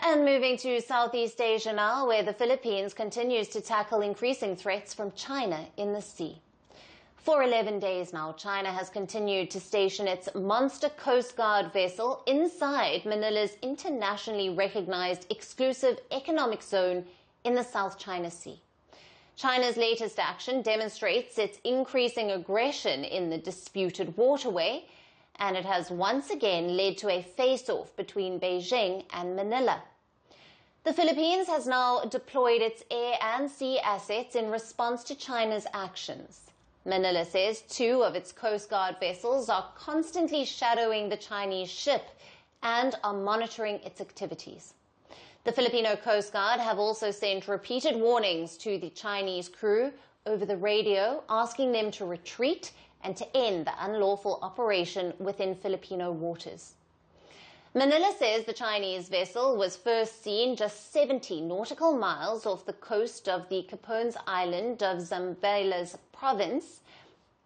And moving to Southeast Asia now, where the Philippines continues to tackle increasing threats from China in the sea. For 11 days now, China has continued to station its monster Coast Guard vessel inside Manila's internationally recognized exclusive economic zone in the South China Sea. China's latest action demonstrates its increasing aggression in the disputed waterway, and it has once again led to a face-off between Beijing and Manila. The Philippines has now deployed its air and sea assets in response to China's actions. Manila says 2 of its Coast Guard vessels are constantly shadowing the Chinese ship and are monitoring its activities. The Filipino Coast Guard have also sent repeated warnings to the Chinese crew over the radio, asking them to retreat and to end the unlawful operation within Filipino waters. Manila says the Chinese vessel was first seen just 70 nautical miles off the coast of the Capones Island of Zambales province,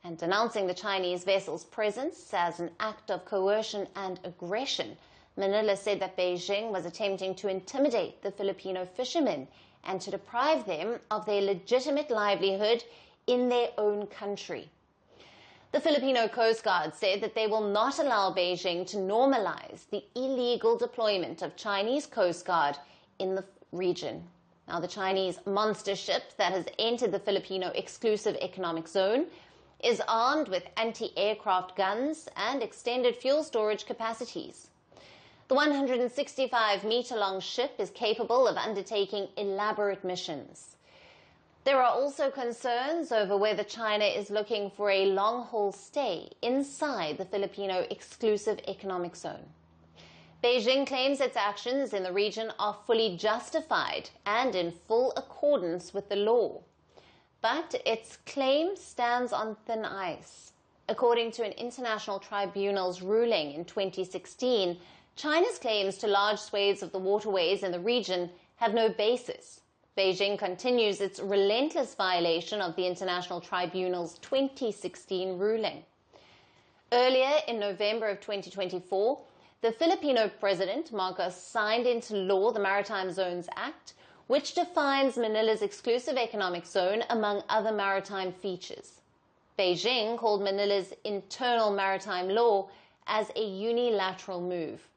and denouncing the Chinese vessel's presence as an act of coercion and aggression. Manila said that Beijing was attempting to intimidate the Filipino fishermen and to deprive them of their legitimate livelihood in their own country. The Filipino Coast Guard said that they will not allow Beijing to normalize the illegal deployment of Chinese Coast Guard in the region. Now, the Chinese monster ship that has entered the Filipino exclusive economic zone is armed with anti-aircraft guns and extended fuel storage capacities. The 165-meter-long ship is capable of undertaking elaborate missions. There are also concerns over whether China is looking for a long-haul stay inside the Filipino exclusive economic zone. Beijing claims its actions in the region are fully justified and in full accordance with the law. But its claim stands on thin ice. According to an international tribunal's ruling in 2016, China's claims to large swathes of the waterways in the region have no basis. Beijing continues its relentless violation of the International Tribunal's 2016 ruling. Earlier in November of 2024, the Filipino President Marcos signed into law the Maritime Zones Act, which defines Manila's exclusive economic zone among other maritime features. Beijing called Manila's internal maritime law as a unilateral move.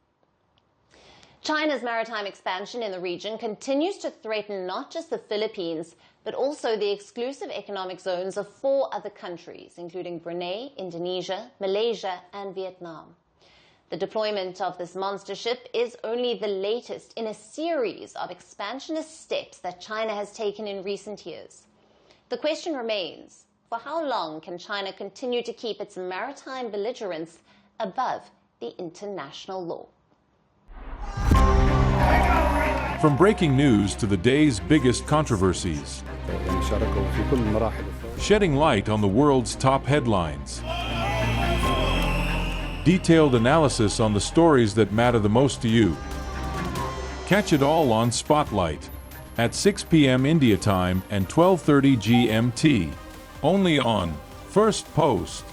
China's maritime expansion in the region continues to threaten not just the Philippines, but also the exclusive economic zones of 4 other countries, including Brunei, Indonesia, Malaysia and Vietnam. The deployment of this monster ship is only the latest in a series of expansionist steps that China has taken in recent years. The question remains, for how long can China continue to keep its maritime belligerence above the international law? From breaking news to the day's biggest controversies, shedding light on the world's top headlines, detailed analysis on the stories that matter the most to you. Catch it all on Spotlight at 6 p.m. India time and 12:30 GMT, only on Firstpost.